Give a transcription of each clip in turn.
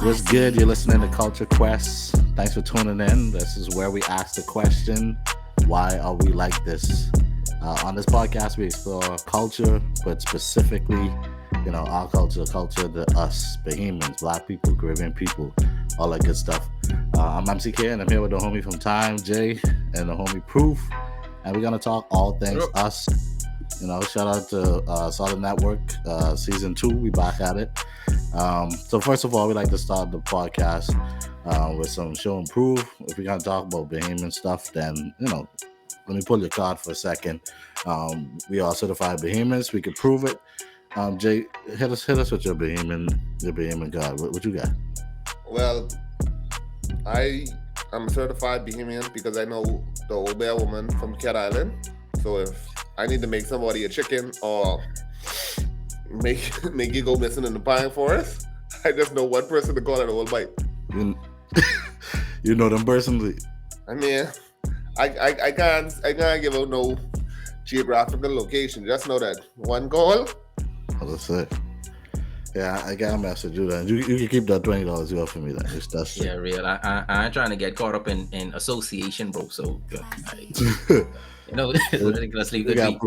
What's good? You're listening to Culture Quest. Thanks for tuning in. This is where we ask the question, why are we like this? On this podcast, we explore culture, but specifically, our culture, the us, Bahamians, Black people, Caribbean people, all that good stuff. I'm MCK, and I'm here with the homie from Time, Jay, and the homie Proof, and we're gonna talk all things us. Shout out to Southern Network, season 2. We back at it. So first of all, we like to start the podcast with some show and prove. If we're gonna talk about Bahamian stuff, then let me pull your card for a second. We are certified Bahamians. We can prove it. Jay, hit us with your Bahamian card. What you got? Well, I am certified Bahamian because I know the old bear woman from Cat Island. So if I need to make somebody a chicken or make you go missing in the pine forest, I just know one person to call it a whole bite. You know them personally. I mean, I can't give out no geographical location. Just know that one call. That's it. Yeah, I got a message you then. You can keep that $20 you offer me then. That's yeah, real. I ain't trying to get caught up in association, bro. So ridiculously good.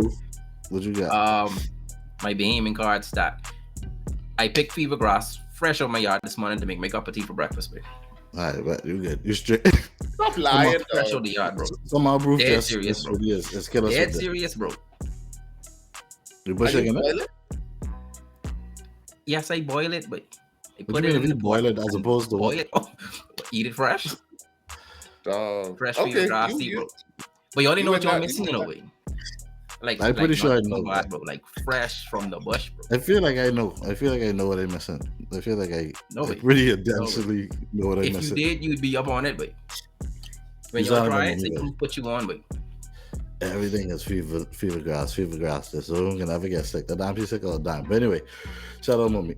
What you got? My Bahamian card stat. I picked fever grass fresh out my yard this morning to make my cup of tea for breakfast, babe. Alright, but you good. You straight. Stop lying. Fresh out the yard, bro. Somehow, bro. Dead serious, bro. It's kill us. Dead serious, bro. You pushing it? Yes, I boil it, but I put it in the boil it as opposed to boil it. Oh, eat it fresh. Fresh fever grass tea, bro. But you already know what you're missing in a way. Like I'm pretty sure I know, bro. Like fresh from the bush, bro. I feel like I know what I'm missing. I feel like I pretty intensely know what I'm missing. If you did, you'd be up on it, but when you try it, they can put you on, but everything is fever grass. So I'm gonna never get sick. The damn she's sick all the time. But anyway, shout out mommy.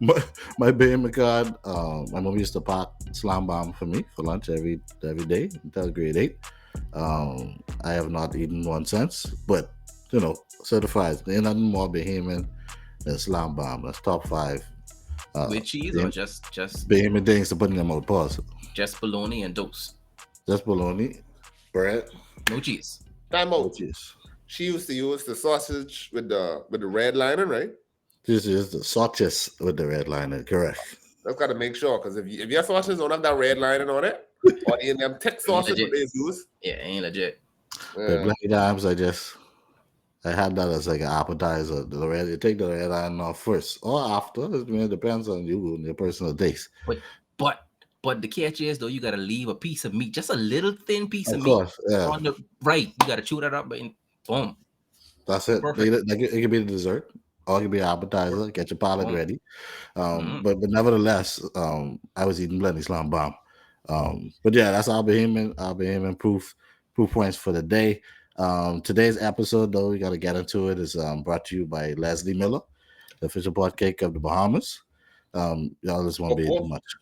My Bahamian card, my mom used to pack slam bomb for me for lunch every day until grade 8. I have not eaten one since, but certified. There's nothing more Bahamian than slam bomb. That's top 5. With cheese or just Bahamian things to put in your mouth. Pause. Just bologna and toast. Just bologna, bread, no cheese. No cheese. She used to use the sausage with the red lining, right? This is the sausage with the red lining, correct? I've got to make sure, because if your sausage don't have that red lining on it, or in them thick sausage that they use, ain't legit. But many times I had that as like an appetizer. You take the red line off first or after. It depends on you and your personal taste. But the catch is though, you gotta leave a piece of meat, just a little thin piece of meat on the right. You gotta chew that up and boom. That's it. It can be the dessert. Or it can be an appetizer. Get your palate ready. But nevertheless, I was eating plenty slam bomb. But yeah, that's our Bahamian proof points for the day. Today's episode, though, we got to get into it, is brought to you by Leslie Miller, the official pot cake of the Bahamas. Y'all just won't be too much.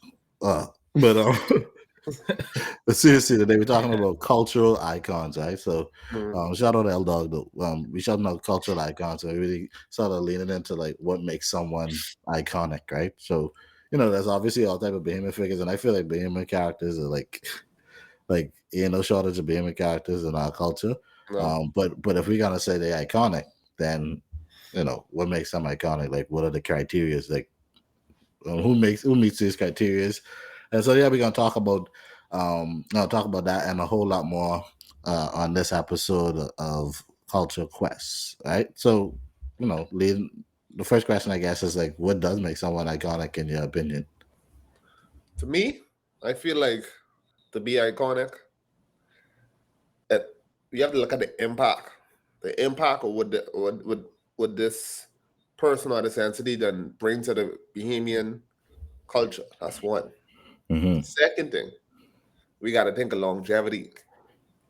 But seriously, today we're talking about cultural icons, right? So shout out to L Dog, though. We shouting out cultural icons, so we really started leaning into like what makes someone iconic, right? So there's obviously all type of Bahamian figures, and I feel like Bahamian characters are like no shortage of Bahamian characters in our culture. No. But if we're gonna say they're iconic, then what makes them iconic? Like, what are the criteria? Like, who meets these criteria? And so we're gonna talk about that and a whole lot more on this episode of Culture Quest, right? So the first question I guess is like, what does make someone iconic in your opinion? To me, I feel like to be iconic, you have to look at the impact of what this person or this entity then brings to the Bahamian culture. That's one. Mm-hmm. Second thing, we got to think of longevity,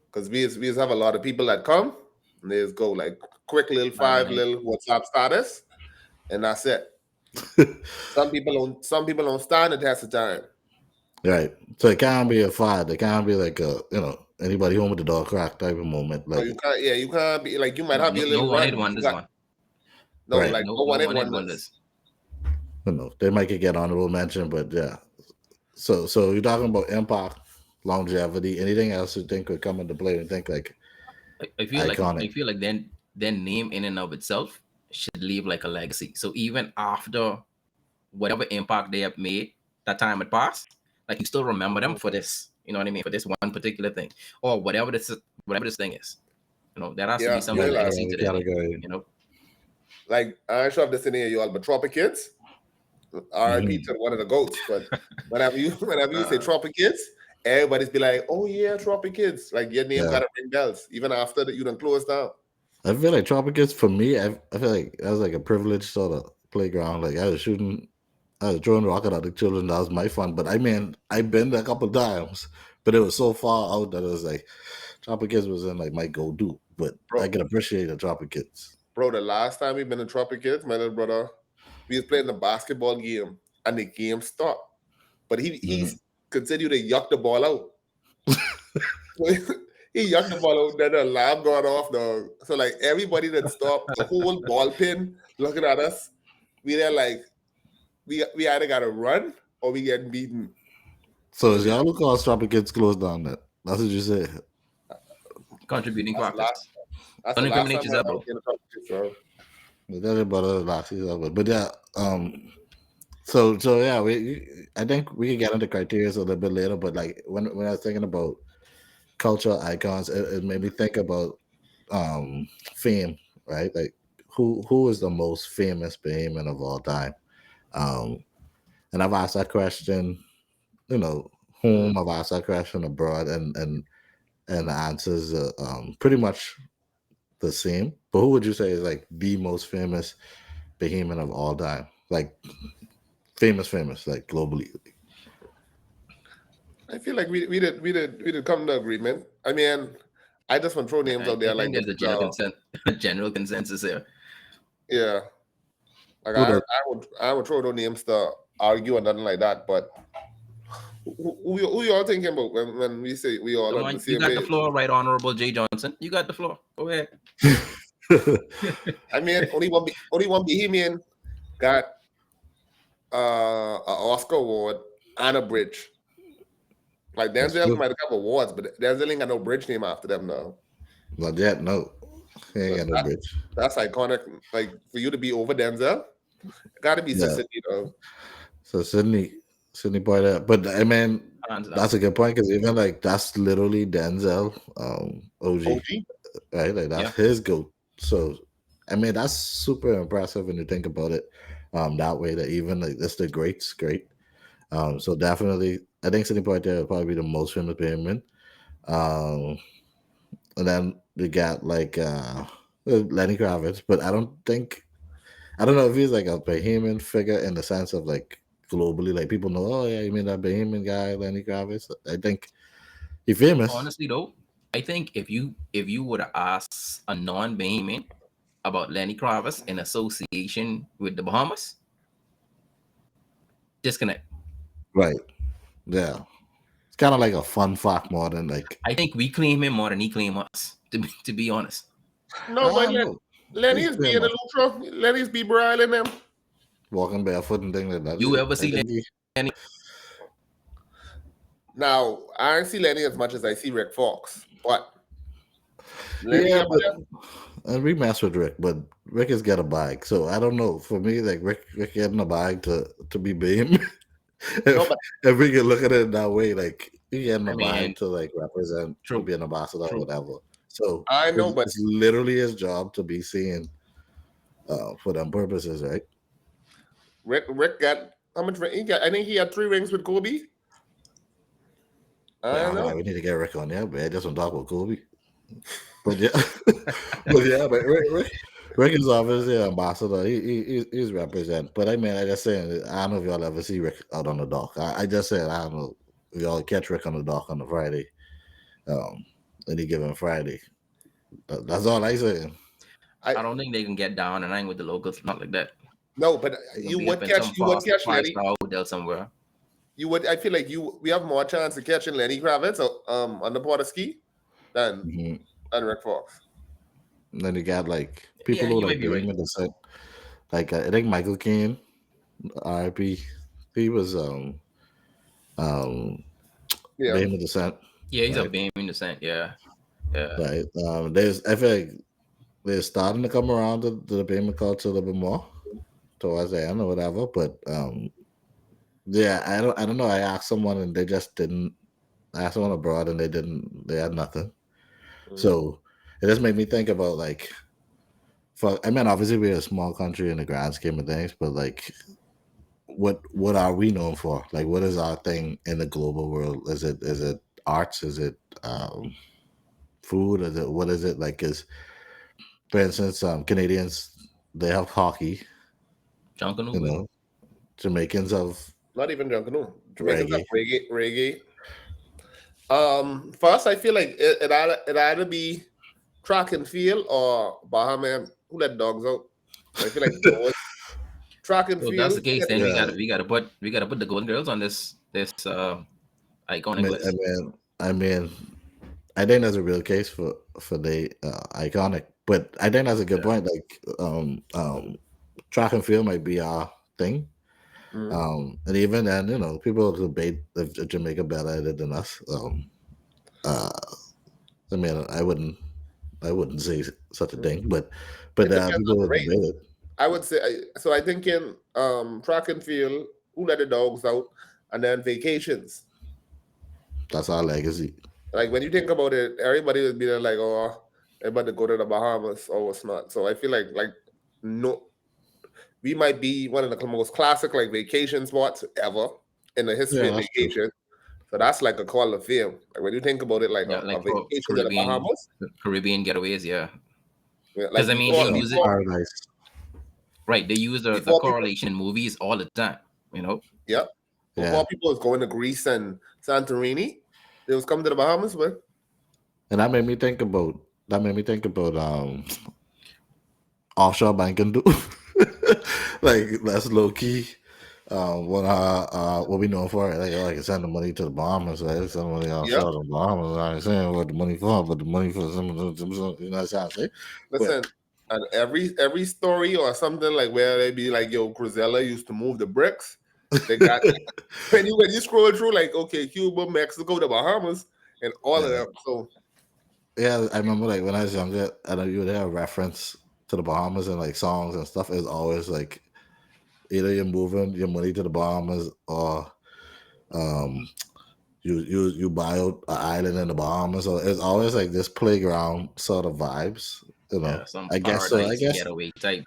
because we have a lot of people that come and they just go like quick little 5 little WhatsApp status, and that's it. Some people don't stand the test of time. Right. So it can't be a fire. It can't be like a anybody home with the dog crack type of moment. Like, so you can't be like, you might have your little one. No right, one wonders. they might get honorable mention, but yeah. So you're talking about impact, longevity. Anything else you think would come into play and think like I iconic? feel like their name in and of itself should leave like a legacy. So even after whatever impact they have made, that time had passed, like you still remember them for this. You know what I mean? For this one particular thing, or whatever this thing is. There has to be Yeah, some Right, real life. legacy right, to we their gotta name. go. Like I should have this in here, you all, but Tropic Kids, R.I.P. Mhm. to one of the goats. But whenever you say Tropic Kids, everybody's be like, "Oh yeah, Tropic Kids." Like your name Yeah, gotta ring bells, even after that you done closed down. I feel like Tropicus for me. I feel like that was like a privileged sort of playground. Like I was throwing rocket at the children. That was my fun. But I mean, I've been there a couple times, but it was so far out that it was like Tropic Kids was in like my go do. But I Bro, can appreciate the Tropic Kids. bro, the last time we been in Tropic Kids, my little brother, we was playing the basketball game and the game stopped. But Mhm. he's continued to yuck the ball out. So he yucked the ball out, then the alarm got off, dog. So like everybody that stopped, the whole ball pin looking at us, we there like we either gotta run or we getting beaten. So So is we y'all look all Tropic Kids closed down? That's what you said. Contributing that's the factors. last that's the Don't last incriminate time I yourself, ever bro. seen a competition, bro. But that's about the last season. But yeah, so yeah, I think we can get into criteria a little bit later. But like when I was thinking about cultural icons, it made me think about fame, right? Like who is the most famous behemoth of all time? Um, and I've asked that question, you know, Mm. whom I've asked that question abroad, and the answers are pretty much the same. But who would you say is like the most famous behemoth of all time? Like famous, like globally. I feel like we did come to agreement. I mean, I just want to throw names I, out I there like think this there's a is a general consensus here. yeah. Like Who does? I would throw no names to argue and nothing like that, but who you all thinking about when we say we all Come on the on, you same got the page? floor, right, Honorable Jay Johnson. You got the floor. Go ahead. I mean, only one Bohemian got an Oscar award and a bridge. Like That's Denzel true. might have got awards, but Denzel ain't got no bridge name after them now. Not yet, no. He ain't So got no bitch. that's iconic. Like for you to be over Denzel, it got to be Yeah. Sicily though. So Sydney pointed out, but I mean, Hands down. that's a good point because even like that's literally Denzel, OG, OG. right? Like Yeah. that's his goat. So I mean, that's super impressive when you think about it, that way. That even like that's the greats, great. So definitely, I think Sydney Poitier will probably be the most famous Bahamian. Um, and then we got like Lenny Kravitz, but I don't know if he's like a Bahamian figure in the sense of like globally, like people know, oh yeah, you mean that Bahamian guy, Lenny Kravitz. I think he's famous. Honestly though, I think if you would have asked a non-Bahamian about Lenny Kravitz in association with the Bahamas, disconnect. Right. Yeah. It's kind of like a fun fact more than like I think we claim him more than he claim us. To be honest, No, I but don't know. Lenny's He's being a famous. Lutra. Lenny's be Brian and them. Walking barefoot and things like that. you ever I see think he, Lenny? Now I don't see Lenny as much as I see Rick Fox, but Lenny yeah, up but there. and we mess with Rick, but Rick has got a bag. So I don't know. For me, like Rick getting a bag to be Bane. No, if but if we can look at it that way, like he getting I a bag mean, to like represent to true, be an ambassador or true. whatever. So I know, but it's literally his job to be seen for them purposes, right? Rick got how much ring he got? I think he had 3 rings with Kobe. I Yeah, don't all right, know. we need to get Rick on there, but I just want to talk about Kobe. But yeah, but yeah, but Rick is obviously an ambassador. He's represent. But I mean, I just saying, I don't know if y'all ever see Rick out on the dock. I just said I don't know if y'all catch Rick on the dock on a Friday, um, any given Friday. That's all I say. I I don't think they can get down and hang with the locals, not like that. no, but They're gonna you be up would in some catch you would catch five Lenny. star hotel somewhere. You would. I feel like we have more chance of catching Lenny Kravitz on the border ski than Hmm. than Rick Fox. And then you got like Yeah, people who you might like be right. Damon the set. Like I think Michael Caine. R.I.P. He was um Yeah. Bahamian descent, Yeah, he's a right? Bahamian descent. Yeah, yeah. Right. There's I feel like they're starting to come around to the Bahamian culture a little bit more towards the end or whatever. But yeah, I don't know. I asked someone and they just didn't. I asked someone abroad and they didn't. They had nothing. Mm. So it just made me think about like, for I mean, obviously we're a small country in the grand scheme of things, but like, what are we known for? Like, what is our thing in the global world? Is it arts? Is it food? Is it what is it like? Is for instance, Canadians they have hockey. Junkanoo, You know, Jamaicans have Not even drunk. No, Jamaicans have reggae. reggae. Reggae. First, I feel like it either be track and field or Bahamian who let dogs out. I feel like both track and so if that's field. the case, then we Yeah, got we gotta put the Golden Girls on this I iconic mean, I list. mean, I mean, I think that's a real case for the iconic. But I think that's a good Yeah. point. Like, track and field might be our thing. Mm. And even then, people debate if Jamaica better at it than us. Uh, I mean, I wouldn't say such a thing, but It depends on people the will race. debate it. I would say so. I think in track and field, who let the dogs out, and then vacations. That's our legacy. Like when you think about it, everybody would be there like, oh, everybody go to the Bahamas or what's not. So I feel like no, we might be one of the most classic like vacation spots ever in the history Yeah, of that's true. vacation. So that's like a call of fame. Like when you think about it, like Yeah, a like for vacation to the Caribbean Bahamas, Caribbean getaways. Yeah, yeah, because like I mean they before Yeah, use it before paradise. right. They use the before people, correlation in movies all the time. You know. yeah, Yeah, before people was going to Greece and Santorini, they was coming to the Bahamas, but and that made me think about offshore banking too. Like that's low key. What we know for it, like send the money to the Bahamas, right? Send the money yeah. offshore to the Bahamas. I ain't saying what the money for, but the money for some, you know what I'm saying? But Listen, and every story or something like where they be like, yo, Cruzella used to move the bricks. They got when you scroll through like okay, Cuba, Mexico, the Bahamas, and all of yeah, them. So yeah, I remember like when I was younger, and you would hear a reference to the Bahamas and like songs and stuff. It's always like either you're moving your money to the Bahamas or um you buy out an island in the Bahamas. So it's always like this playground sort of vibes. Yeah, some I guess so. I paradise guess getaway type.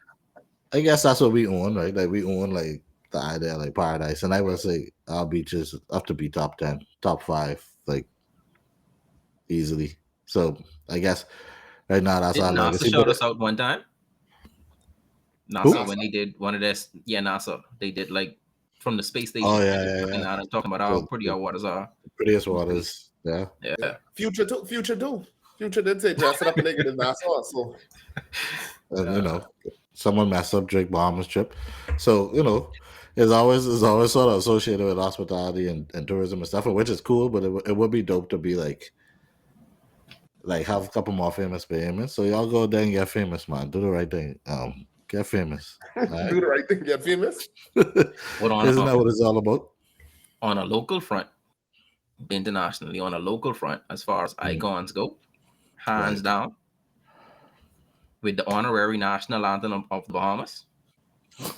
I guess that's what we own, right? Like we own like the idea like paradise, and I would say our beaches have to be top 10, top five, like easily. So I guess right now that's Did our NASA legacy. shout But us out one time? NASA who? when NASA, they did one of their yeah NASA they did like from the space Oh station. yeah, They yeah, looking yeah. out and talking about how The, pretty the our waters are prettiest in space. waters. Yeah. yeah, Yeah, future did say dress it up and negative NASA. So And yeah. someone messed up Drake Bahamas trip. So it's always sort of associated with hospitality and tourism and stuff, which is cool. But it would be dope to be like have a couple more famous payments. So y'all go there and get famous, man. Do the right thing. Get famous. All right. do the right thing, get famous. But Isn't that what it's all about? on a local front, internationally on a local front, as far as Mm, icons go, hands right. down with the honorary national anthem of the Bahamas,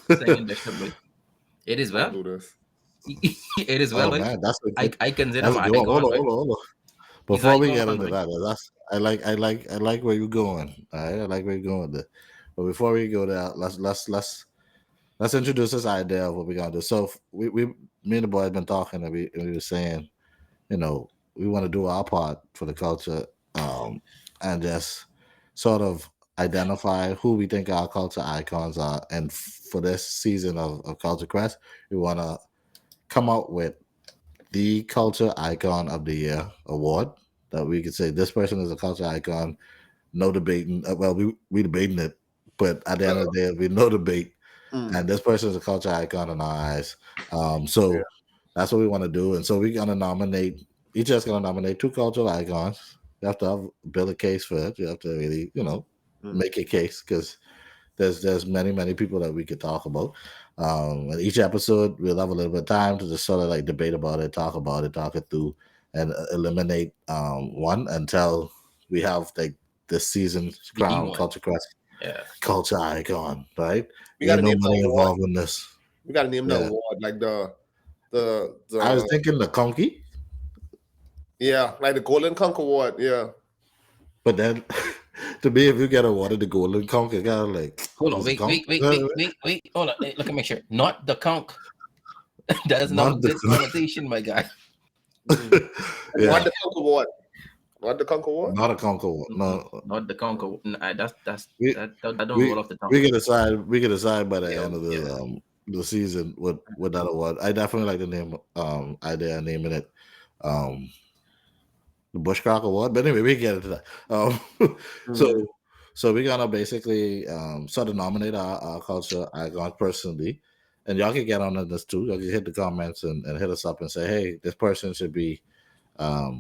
singing Bishop Louis. It is Don't well. do this. It is well. Oh Like man, that's a I good. I consider That's him a an good one. Hold icon. on, Like hold on, hold on. he's an Before we get icon. into Like that, I like where you're going. All right, I like where you're going there. But before we go there, let's introduce this idea of what we're gonna do. So me and the boy have been talking, and we were saying, we want to do our part for the culture, and just sort of identify who we think our culture icons are. And for this season of Culture Quest, we want to come out with the culture icon of the year award that we could say this person is a culture icon. No debating. Well, we debating it, but at the end of the day, we no debate. Mm, And this person is a culture icon in our eyes. yeah. So that's what we want to do. And so we're gonna nominate. Each of us gonna nominate two cultural icons. You have to build a case for it. You have to really, Mm, make a case because there's many people that we could talk about. And each episode we'll have a little bit of time to just sort of like debate about it, talk it through, and eliminate one until we have like this season's The crown one. culture quest, Yeah. culture icon, right? We gotta Ain't no name the money award. involved in this. We gotta name the Yeah. award like the I was thinking the Conky, yeah, like the Golden Conch Award. Yeah. but then to me, if you get awarded the Golden Conch, you gotta like Hold on, is it wait. conch? Hold on, look at make sure. Not the conch. That is not Not the- this connotation, my guy. Yeah. Not the Conch Award. Not the Conch Award. Not a conch award. No, Not the conch. That We- don't we- roll off the tongue. we can decide. We can decide by the Yeah, end of yeah. the season what that award. I definitely like the name idea of naming it the Bushcrack Award. But anyway, we can get into that. So we're gonna basically sort of nominate our culture icon personally, and y'all can get on this too. Y'all can hit the comments and hit us up and say, hey, this person should be a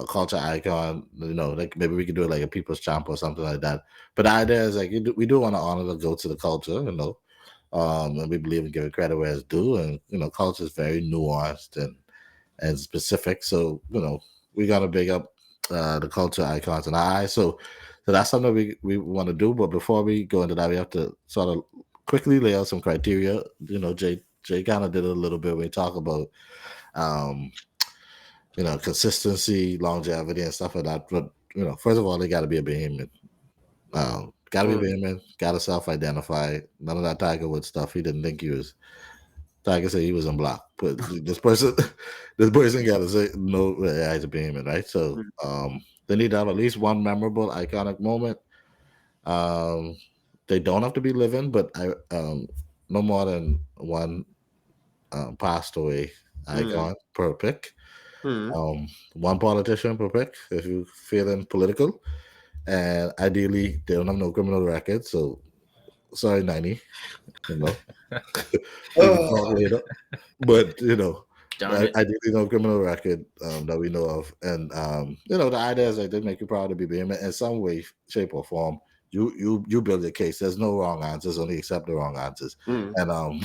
culture icon, like maybe we could do it like a people's champ or something like that. But the idea is like we do want to honor the go to the culture, and we believe in giving credit where it's due, and culture is very nuanced and specific. So we gotta big up the culture icons in our eyes. So that's something we want to do. But before we go into that, we have to sort of quickly lay out some criteria. Jay kind of did it a little bit when we talk about consistency, longevity, and stuff like that. But first of all, they got to be a behemoth. Got to be a behemoth. Got to self-identify. None of that Tiger Woods stuff. He didn't think he was. Tiger said he was in block, but this person got to say no. Yeah, he's a behemoth, right? So they need to have at least one memorable, iconic moment. They don't have to be living, but no more than one passed away icon per pick. One politician per pick if you're feeling political, and ideally they don't have no criminal record. So sorry, 90. We can talk later, but ideally no criminal record that we know of, and the idea is like they make you proud to be behemoth in some way, shape, or form. You build your case. There's no wrong answers, only accept the wrong answers. And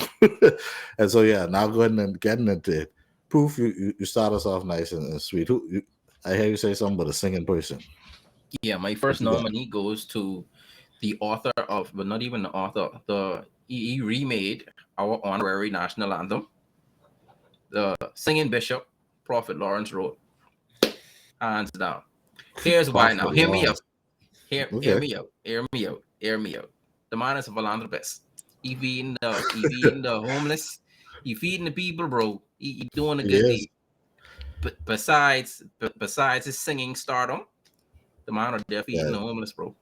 and so now going and getting into it. Proof, you start us off nice and sweet. I hear you say something about a singing person. Yeah, my first nominee goes to the author of, but not even the author. He remade our honorary national anthem, the singing bishop, Prophet Lawrence wrote, hands down. Here's why now. Hear me out. Hear me out. The man is a philanthropist. He feeding the homeless. He feeding the people, bro. He doing a good deed. But besides his singing stardom, the man are there feeding the homeless, bro.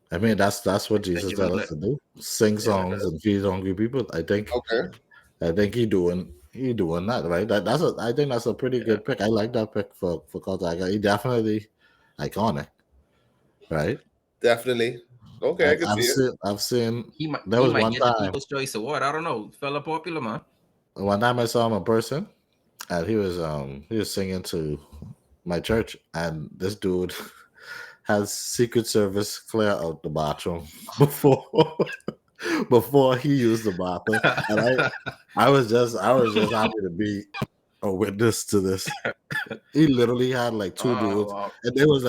I mean, that's what Jesus tells us to do: sing songs and feed hungry people. I think he doing that, right? I think that's a pretty good pick. I like that pick for culture. He definitely iconic, right? Definitely. Okay, I can see it. I've seen. There was one time. People's Choice Award. I don't know. Fella popular, man. One time I saw him in person, and he was singing to my church, and this dude has Secret Service clear out the bathroom before he used the bathroom, and I was just happy to be a witness to this. He literally had like two dudes, and they was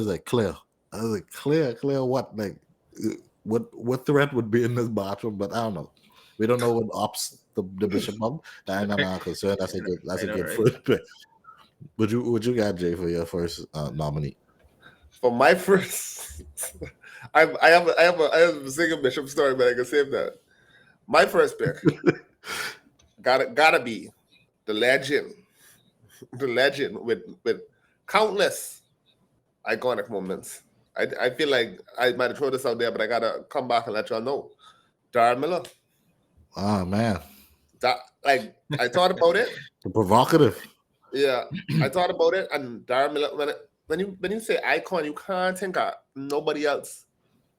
like clear. I was like, clear what? Like, what threat would be in this bathroom? But I don't know. We don't know what ops the bishop of. I'm not concerned. That's a good first pick. Would you got Jay for your first nominee? For my first, I have a single bishop story, but I can save that. My first pick gotta be the legend with countless iconic moments. I feel like I might have thrown this out there, but I gotta come back and let y'all know. Darren Miller. Oh man. I thought about it. Provocative. Yeah, I thought about it, and Darren Miller. When you say icon, you can't think of nobody else,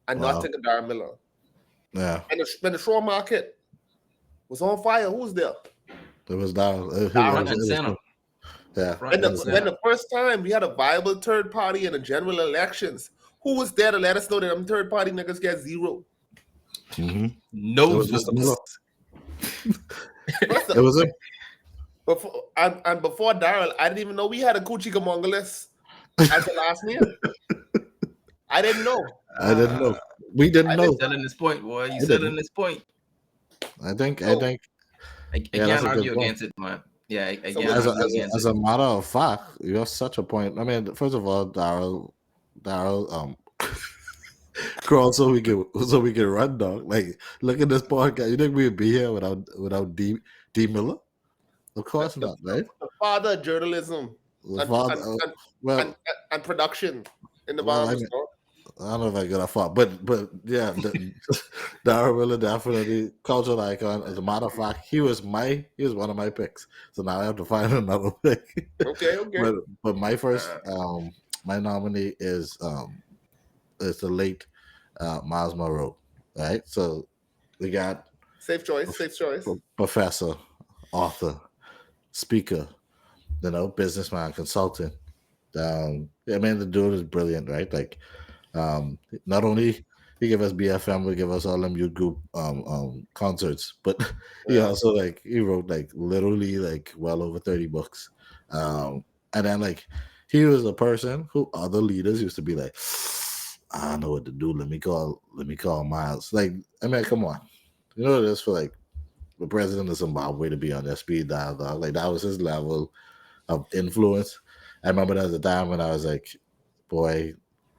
and not think of Darren Miller. Yeah. And when the Shore Market was on fire, who was there? It was Darren. Yeah. When the first time we had a viable third party in the general elections Who was there to let us know that them third party niggas get zero? It No was Mr. Miller. votes. First It was him. before and before Daryl, I didn't even know we had a Coochie Mongolis as the last name. I didn't know. I didn't know. We didn't know. Selling this point, boy. You I selling didn't. this point. I think. So- I Yeah, that's can't a good argue point. against it, man. Yeah, I So can't was- argue against As it. a matter of fact, you have such a point. I mean, first of all, Daryl, crawl so we can run, dog. Like, look at this podcast. You think we'd be here without D Miller? Of course not, right? The father of journalism The and, father, and, well, and production in the Well, I Bahamas. mean- I don't know if I got a fault, but yeah, Daryl Miller definitely cultural icon. As a matter of fact, he was one of my picks. So now I have to find another pick. Okay. But my first my nominee is the late Miles Monroe. Right? So we got Safe choice. professor, author, speaker, businessman, consultant. I mean, the dude is brilliant, right? Like, not only he gave us BFM, we give us all them youth group concerts, but he Yeah. also he wrote literally well over 30 books. And then he was a person who other leaders used to be like, I don't know what to do. Let me call Miles. Like, I mean, come on. You know what it is for the president of Zimbabwe to be on that speed dial, dog. Like, that was his level of influence. I remember there was a time when I was like, boy,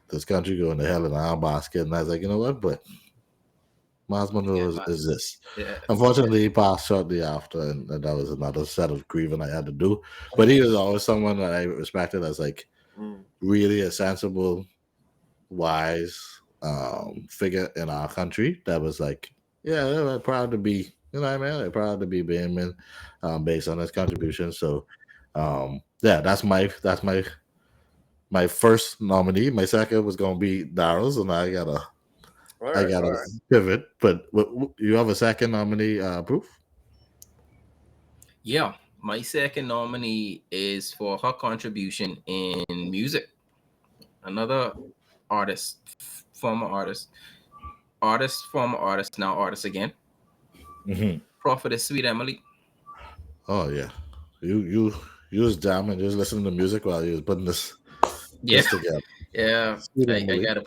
this country going to hell in a handbasket. And I was like, you know what? But Miles Monroe is this. Yeah. Unfortunately, he passed shortly after, and that was another set of grieving I had to do. But he was always someone that I respected as really a sensible, wise figure in our country that was they're proud to be, they're proud to be Bahamian based on his contribution. So that's my first nominee. My second was gonna be Daryl's, and I gotta pivot. But you have a second nominee, Proof? Yeah, my second nominee is for her contribution in music. Another artist, former artist, former artist, now artist again. Mm-hmm. Prophetess Sweet Emily. Oh yeah, you was jamming, you was listening to music while you was putting this together. Yeah, Sweet I Emily. gotta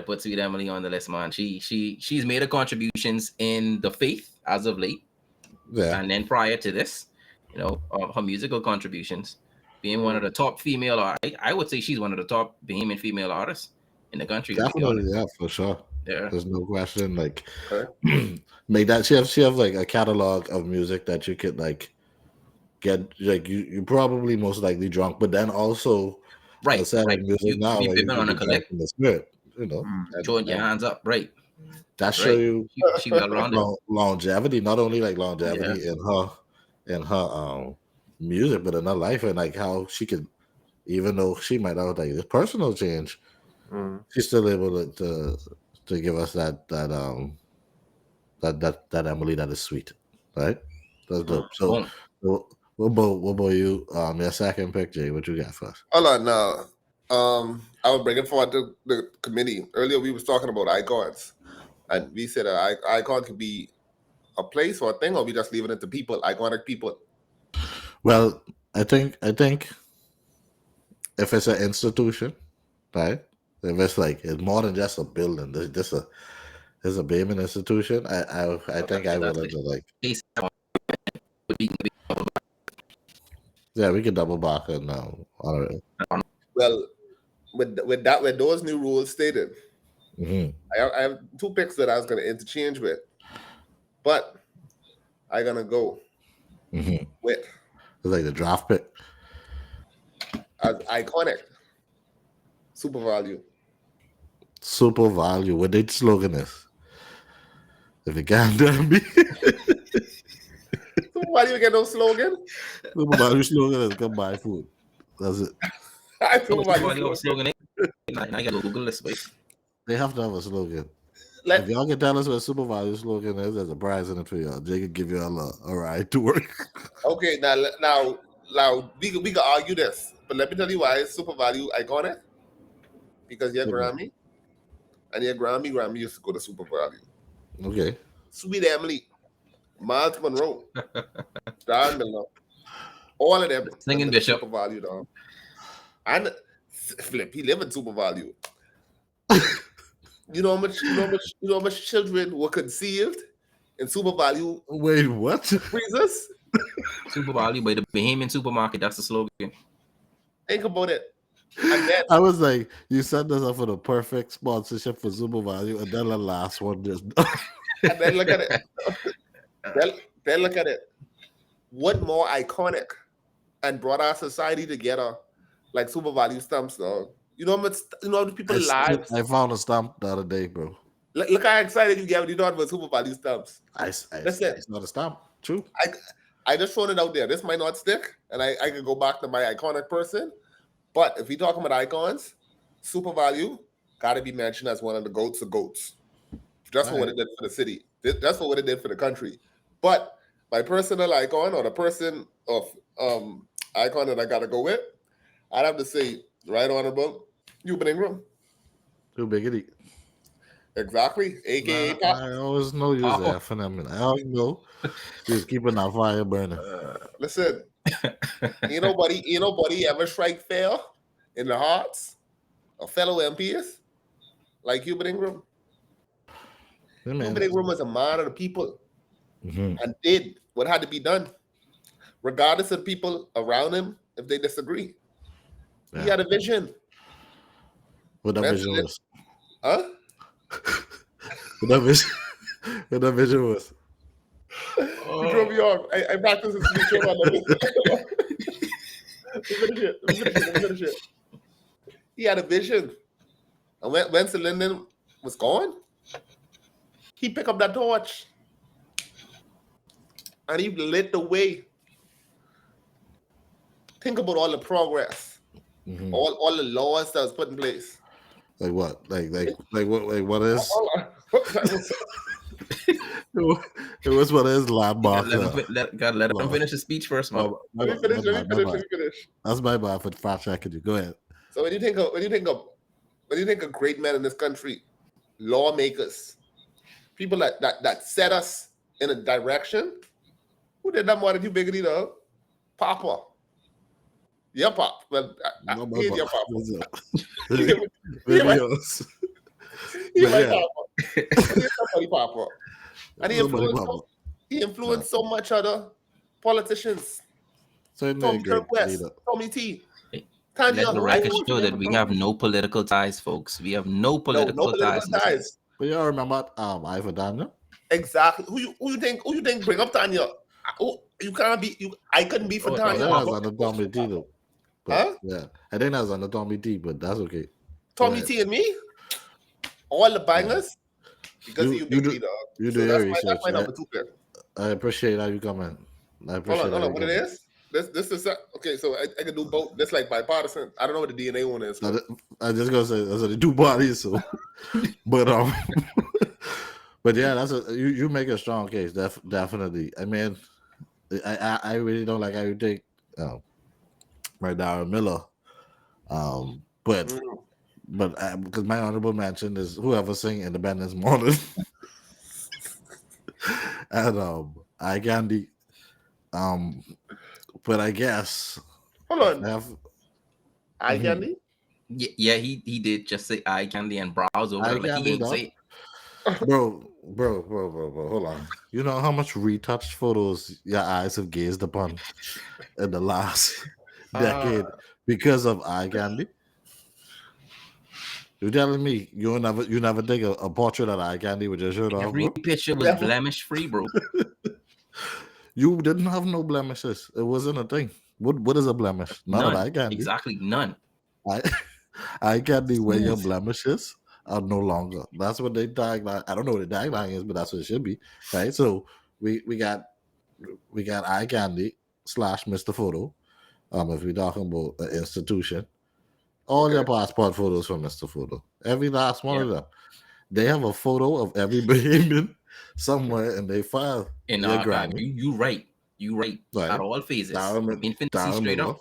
put Sweet Emily on the list, man. She's made her contributions in the faith as of late, and then prior to this, her musical contributions, being one of the top female, I would say she's one of the top Bahamian female artists in the country. Definitely, yeah, for sure. Yeah, there's no question. Make that she have a catalog of music that you could get you probably most likely drunk, but then also right. music You now be where you bipping can on a be drunk collect, in the spirit, throwing your hands up, right? That show you she well rounded. longevity, not only longevity in her music, but in her life, and how she could, even though she might have this personal change, she's still able to give us that Emily that is sweet, right? That's dope. So, what about you? Your second pick, Jay. What you got first? Hold on now. I would bring it forward to the committee. Earlier we was talking about icons, and we said an icon could be a place or a thing, or we just leaving it to people, iconic people. Well, I think if it's an institution, right? If it's it's more than just a building, it's a Bahamian institution. I think I would have yeah, we can double back and honor it. Well, with those new rules stated, I have two picks that I was going to interchange with, but I'm gonna go with it's the draft pick. As iconic, super value. Super value. What their slogan is? If you can't tell me. Super value get no slogan. Super value slogan is come buy food. That's it. Super value slogan. I gotta Google this, please. They have to have a slogan. If y'all can tell us what super value slogan is, there's a prize in it for y'all. Jay can give y'all a ride to work. Okay, now we can argue this, but let me tell you why super value iconic. because your Okay. Grammy and your Grammy used to go to Super Value. Okay. Sweet Emily, Miles Monroe, Don Miller, all of them Singing in the Bishop. Super Value dog. And Flip, he live in Super Value. You know how much children were conceived in Super Value Wait, what? freezers? Super Value by the Bahamian supermarket. That's the slogan. Think about it. And then I was like, you set this up for the perfect sponsorship for Super Value, and then the last one just. and then look at it. Then look at it. What more iconic and brought our society together like Super Value stamps, dog. You know how much people lives. I found a stamp the other day, bro. Look how excited you get when you know about Super Value stamps. I Listen, it's not a stamp. True. I just thrown it out there. This might not stick, and I could go back to my iconic person. But if we talking about icons, Super Value got to be mentioned as one of the goats of goats. Just for what it did for the city. That's for what it did for the country. But my personal icon or the person of icon that I got to go with, I'd have to say, right honorable, Cuban Ingram. Too biggity. Exactly. AKA Pop. I always know you was there for them. I always know you was keeping that fire burning. Listen, ain't nobody ever strike fair in the hearts of fellow MPs like Cuban Ingram. Yeah, Cuban Ingram was a man of the people Mhm. and did what had to be done, regardless of the people around him if they disagree. He Yeah. had a vision. What that That's vision it. was. Huh? What that vision. What that vision was. You drove me off. I practiced this speech. Hold on, let me finish it. He had a vision. And when Sir Lyndon was gone, he picked up that torch. And he lit the way. Think about all the progress. Mhm. All the laws that was put in place. Like what? Like what is? Hold on. It was what is landmark. Gotta let him finish his speech first, man. Let me finish. That's my bad for fast checking you. Go ahead. So when you think of great men in this country, lawmakers, people that set us in a direction, who did that more than you, Biggity, though? Papa. Your pop. Well, No, my he bad. your papa. Videos. He But my yeah. papa. He's somebody papa. And Nobody papa. he influenced so much other politicians. Certainly a Tommy great Kirk West, leader. Tommy T. Let Tanya, the record show that we have no political ties, folks. We have no political ties. ties. But y'all remember Ivor Daniel? Exactly. Who you think bring up Tanya? You can't be I couldn't be for Oh, I Tanya. think that's under Tommy T though. But, Huh? Yeah. I think that's under Tommy T, but that's okay. Tommy T and me? All the bangers? Because You of you, do- big dog. You do So your that's research. my number 2 pick. I appreciate how you coming. I appreciate Hold how on. you What it coming. is? This is okay. So I can do both. That's like bipartisan. I don't know what the DNA one is. I just gonna say that's the two bodies. So, but but yeah, you make a strong case. Definitely. I mean, I really don't like how you take Darren Miller. But because my honorable mention is whoever sing Independence Morning and I Candy. But I guess Hold on. Eye candy? Yeah, he did just say eye candy and browse over Eye it like candy, he ain't dog. say. Bro, hold on. You know how much retouched photos your eyes have gazed upon in the last decade because of eye candy? You're telling me you never take a portrait of eye candy with your shirt off, Every bro? picture was blemish free, bro. You didn't have no blemishes. It wasn't a thing. What is a blemish? None of eye candy. Exactly, none. Eye candy where your blemishes are no longer. That's what they tagline. I don't know what the tagline is, but that's what it should be, right? So we got eye candy / Mr. Photo. If we're talking about an institution, all your passport photos from Mr. Photo, every last one of them, they have a photo of every Bahamian somewhere in their file. In your our Grammy. you right. At all phases. Darren Infancy Miller straight up.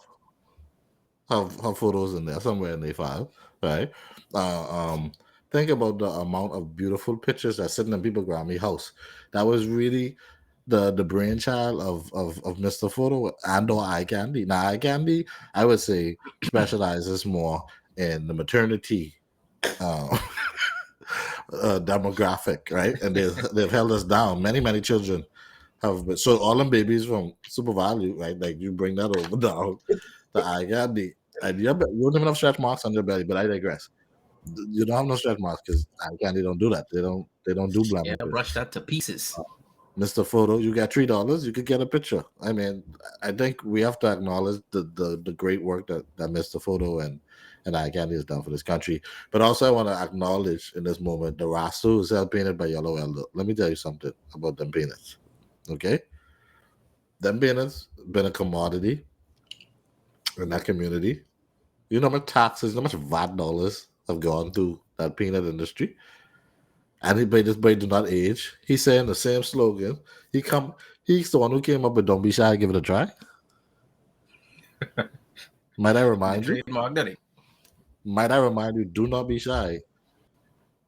have photos in there somewhere in their file. right? Uh, um, think about the amount of beautiful pictures that sitting in people Grammy house. That was really the brainchild of Mr. Photo and or Eye Candy. Now Eye Candy, I would say, specializes more in the maternity uh, demographic, right? And they've held us down. Many children have been, so all them babies from Super Value, right? Like you bring that over down the Eye Candy. And you don't even have stretch marks on your belly, but I digress. You don't have no stretch marks because Eye Candy don't do that. They don't do Yeah, blemishes. brush that to pieces. Mr. Photo, you got $3, you could get a picture. I mean, I think we have to acknowledge the great work that Mr. Photo and Eye Candy has done for this country. But also I want to acknowledge in this moment the Rasta who's held painted by Yellow Elder. Let me tell you something about them peanuts. Okay? Them peanuts been a commodity in that community. You know how much taxes, how much VAT dollars have gone to that peanut industry? Anybody this boy do not age. He's saying the same slogan. He's the one who came up with "Don't be shy, give it a try." Might I The remind you? trademark, did it? Might I remind you? Do not be shy.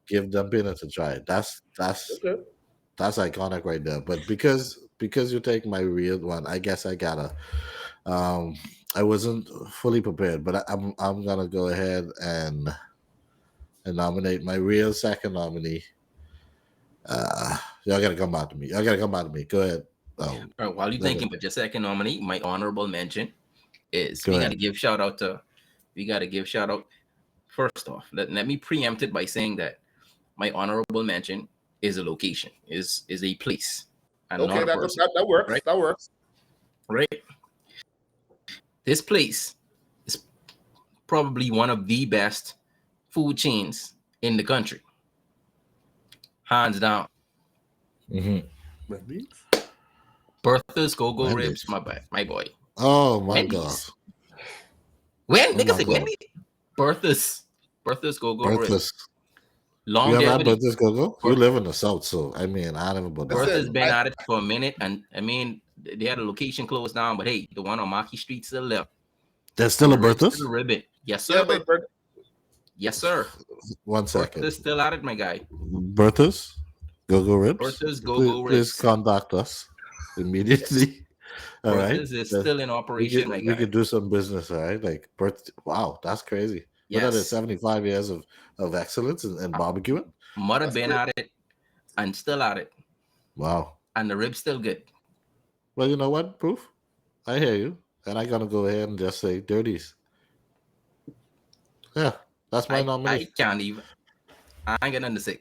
Give them peanuts a try. Okay. That's iconic right there. But because you take my real one, I guess I gotta. Um, I wasn't fully prepared, but I'm gonna go ahead and nominate my real second nominee. Y'all gotta come out to me. Y'all gotta come out to me. Go ahead. All right, while you're Let me- thinking, but your second nominee, my honorable mention is Go we got ahead. to give shout out to, we got to give shout out. First off, let me preempt it by saying that my honorable mention is a location, is a place, and Okay, not a that, person. that works. Right. That works. Right. This place is probably one of the best food chains in the country, hands down. Mm-hmm. Bertha's Go-Go Wendy's. Ribs, my boy. Oh my Wendy's. gosh. When Oh niggas my say God. Wendy? Bertha's Go-Go Ribs. Bertha's. You ever had Longevity. Bertha's Go-Go? You live in the South, so I mean, I never bought that. Listen, Bertha's been at it for a minute, and I mean, they had a location closed down, but hey, the one on Marquis Street still there. There's still a The ribs Bertha's? still ribbon. Yes, yeah, sir. but Yes, sir. 1 second. Bertha's still at it, my guy. Bertha's Go-Go Ribs? Bertha's Go-Go Please Ribs. contact us immediately. All right. Bertha's is still in operation, my We guy. could do some business, all right? Like wow, that's crazy. What are there, Yes. 75 years of excellence in barbecuing? Mother That's been good. at it and still at it, Wow. and the ribs still good. Well, you know what, Proof? I hear you. And I gotta go ahead and just say dirties. Yeah, that's my I nominee. can't even. I ain't got nothing to say.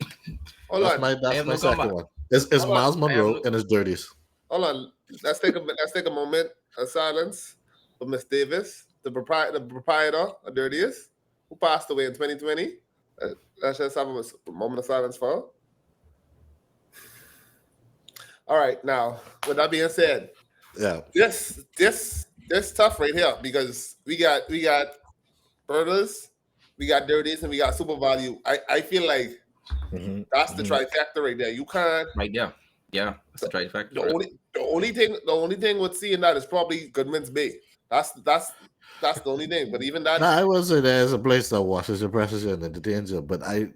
hold on. I That's have my no second comeback. one. It's Hold on. Miles I have Monroe no- and his dirties. Hold on. Let's take a moment of silence for Miss Davis, the proprietor of Dirtiest, who passed away in 2020. Let's just have a moment of silence for her. All right. Now, with that being said, Yeah. this tough right here because we got Bertha's, we got Dirties, and we got Super Value. I feel like Mhm, that's the mhm. trifecta right there. You can't. Right there. Yeah, that's the trifecta. The only thing with seeing that is probably Goodman's Bay. That's the only thing. But even that, I will say there's a place that washes your presses and entertains you, but I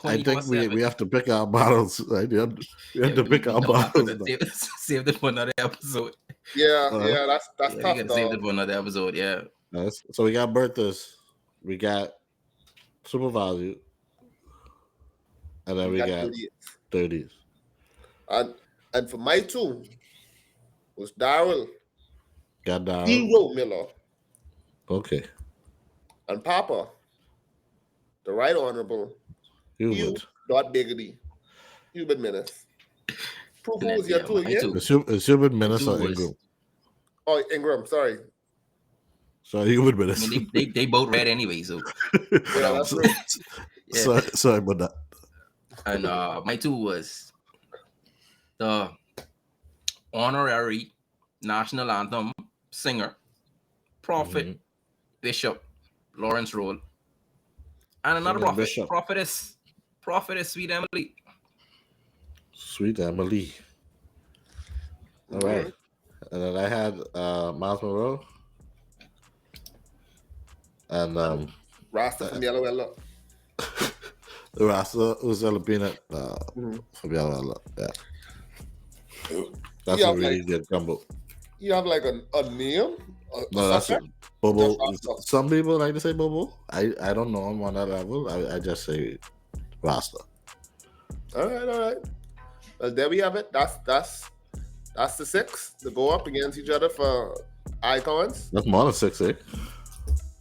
think we 24/7. have to pick our battles, right? We have Yeah, to pick we our don't have to battles. save it for another episode. yeah, Uh-huh. that's Yeah, we tough gotta though. save it for another episode. Yeah. So we got Bertha's, we got Super Value, and then we got 30s. And for my two was Darrell Got down. Hero Miller Okay. and Papa, the Right Honorable Hugh Hubert. Dot Biggity, Hubert Menace. Proof, who was your two my again? two. Is Hubert Menace two or was- Ingram? Oh, Ingram. Sorry. So Hubert I Menace. mean, they both red anyway, so Yeah, that's true. yeah. Sorry about that. And my two was the honorary national anthem singer, prophet, Mhm. bishop, Lawrence Roll, and another Singing prophet, bishop. prophetess Sweet Emily. Sweet Emily. All right. And then I had Miles Monroe and Rasta from Yellow Ella. The Rasta was a peanut Mhm. from Yellow. Yeah. That's You a have really like good combo. you have like a name, a No, that's suspect. Bobo. Just Rasta. Some people like to say Bobo. I don't know him on that level. I just say Rasta. All right. Well, there we have it. That's the six to go up against each other for icons. That's more than 6, eh?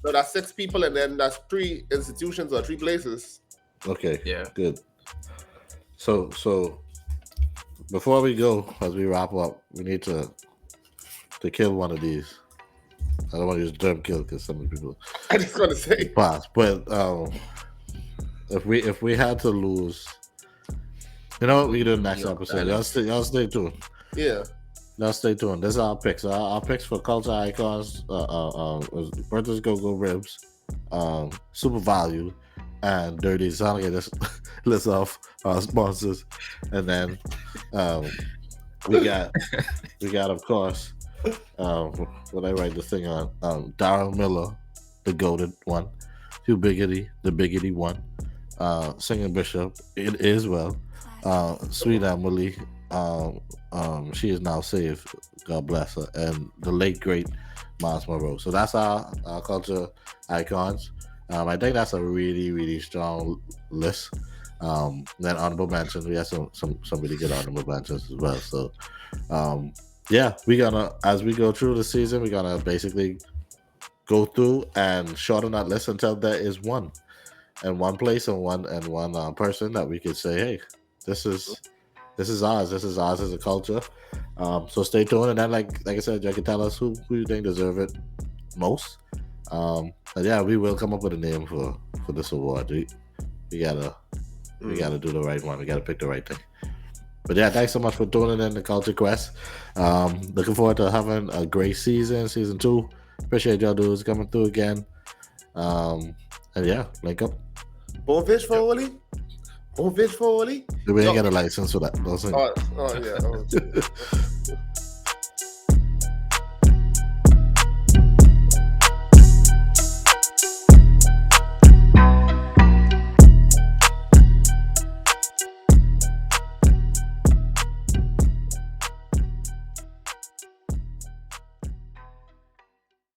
So that's 6 people, and then that's 3 institutions or 3 places. Okay. Yeah. Good. So before we go, as we wrap up, we need to kill one of these. I don't want to use the term kill because some people I just want to say, pass. But if we had to lose, you know what we do next episode? Y'all stay tuned. yeah. Now stay tuned. This is our picks. Our picks for culture icons. Bertha's Go Ribs, Super Value, and Dirty. So I'm gonna just list off our sponsors, and then we got of course what I write this thing on Darryl Miller, the goated one, Hugh Biggity, the Biggity one, Singing Bishop, it is well, Sweet Emily. She is now saved. God bless her. And the late great Miles Monroe. So that's our culture icons. I think that's a really, really strong list. Then honorable mentions. We have some really good honorable mentions as well. So yeah, we gonna, as we go through the season, we're gonna basically go through and shorten that list until there is one place and one person that we could say, hey, this is ours. This is ours as a culture. So stay tuned, and then like I said, you can tell us who you think deserve it most. And yeah, we will come up with a name for this award. We gotta do the right one. We gotta pick the right thing. But yeah, thanks so much for tuning in to Culture Quest. Looking forward to having a great season 2. Appreciate y'all dudes coming through again. And yeah, link up. Bonefish for Oli? Bonefish for Oli? We ain't got a license for that. Oh yeah.